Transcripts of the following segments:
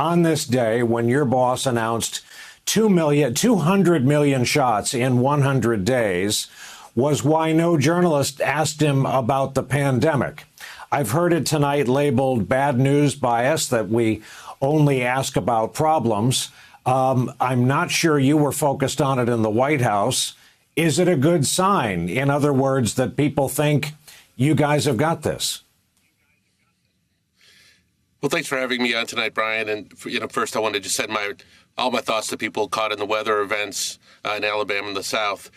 on this day when your boss announced 200 million shots in 100 days was why no journalist asked him about the pandemic. I've heard it tonight labeled bad news bias, that we only ask about problems. I'm not sure you were focused on it in the White House. Is it a good sign? In other words, that people think you guys have got this? Well, thanks for having me on tonight, Brian. And first, I wanted to just send all my thoughts to people caught in the weather events in Alabama and the South.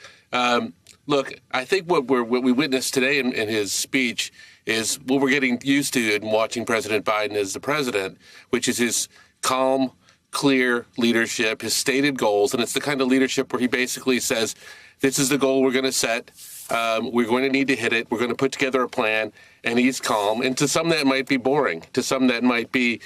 Look, I think what we witnessed today in his speech is what we're getting used to in watching President Biden as the president, which is his calm, clear leadership, his stated goals. And it's the kind of leadership where he basically says, this is the goal we're going to set. We're going to need to hit it. We're going to put together a plan. And he's calm. And to some that might be boring. To some that might be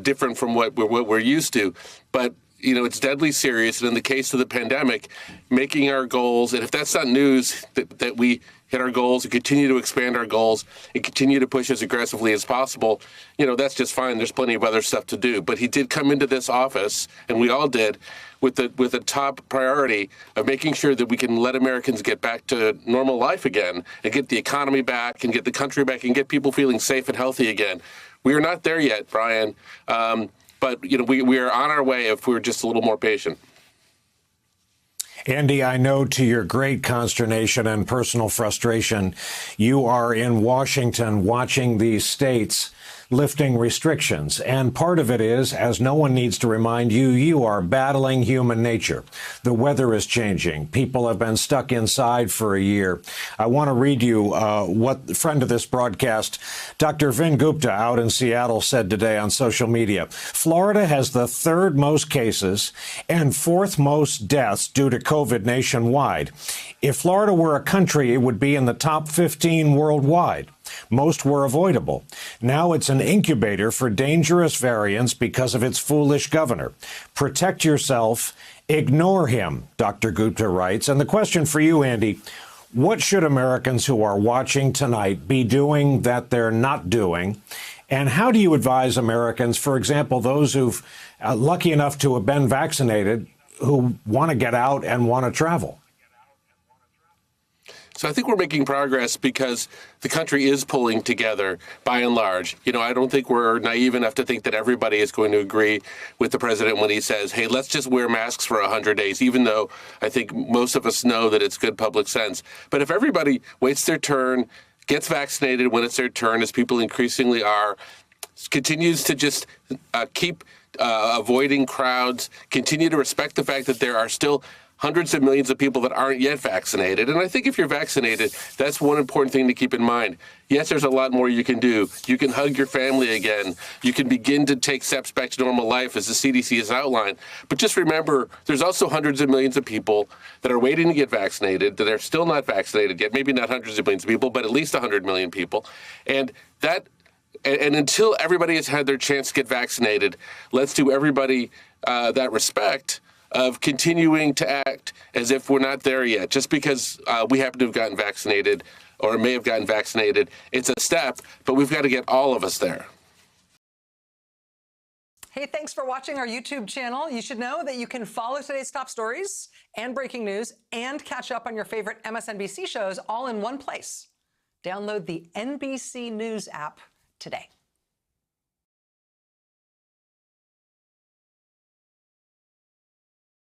different from what we're used to. But it's deadly serious. And in the case of the pandemic, making our goals, and if that's not news, that we hit our goals and continue to expand our goals and continue to push as aggressively as possible, that's just fine. There's plenty of other stuff to do. But he did come into this office, and we all did, with the top priority of making sure that we can let Americans get back to normal life again and get the economy back and get the country back and get people feeling safe and healthy again. We are not there yet, Brian. But we are on our way if we're just a little more patient. Andy, I know to your great consternation and personal frustration, you are in Washington watching these states lifting restrictions. And part of it is, as no one needs to remind you, you are battling human nature. The weather is changing. People have been stuck inside for a year. I want to read you what a friend of this broadcast, Dr. Vin Gupta out in Seattle, said today on social media. Florida has the third most cases and fourth most deaths due to COVID nationwide. If Florida were a country, it would be in the top 15 worldwide. Most were avoidable. Now it's an incubator for dangerous variants because of its foolish governor. Protect yourself. Ignore him, Dr. Gupta writes. And the question for you, Andy, what should Americans who are watching tonight be doing that they're not doing? And how do you advise Americans, for example, those who've lucky enough to have been vaccinated, who want to get out and want to travel? So I think we're making progress because the country is pulling together by and large. I don't think we're naive enough to think that everybody is going to agree with the president when he says, hey, let's just wear masks for 100 days, even though I think most of us know that it's good public sense. But if everybody waits their turn, gets vaccinated when it's their turn, as people increasingly are, continues to just keep avoiding crowds, continue to respect the fact that there are still hundreds of millions of people that aren't yet vaccinated. And I think if you're vaccinated, that's one important thing to keep in mind. Yes, there's a lot more you can do. You can hug your family again. You can begin to take steps back to normal life, as the CDC has outlined. But just remember, there's also hundreds of millions of people that are waiting to get vaccinated, that are still not vaccinated yet. Maybe not hundreds of millions of people, but at least 100 million people. And until everybody has had their chance to get vaccinated, let's do everybody that respect of continuing to act as if we're not there yet. Just because we happen to have gotten vaccinated or may have gotten vaccinated, it's a step, but we've got to get all of us there. Hey, thanks for watching our YouTube channel. You should know that you can follow today's top stories and breaking news and catch up on your favorite MSNBC shows all in one place. Download the NBC News app today.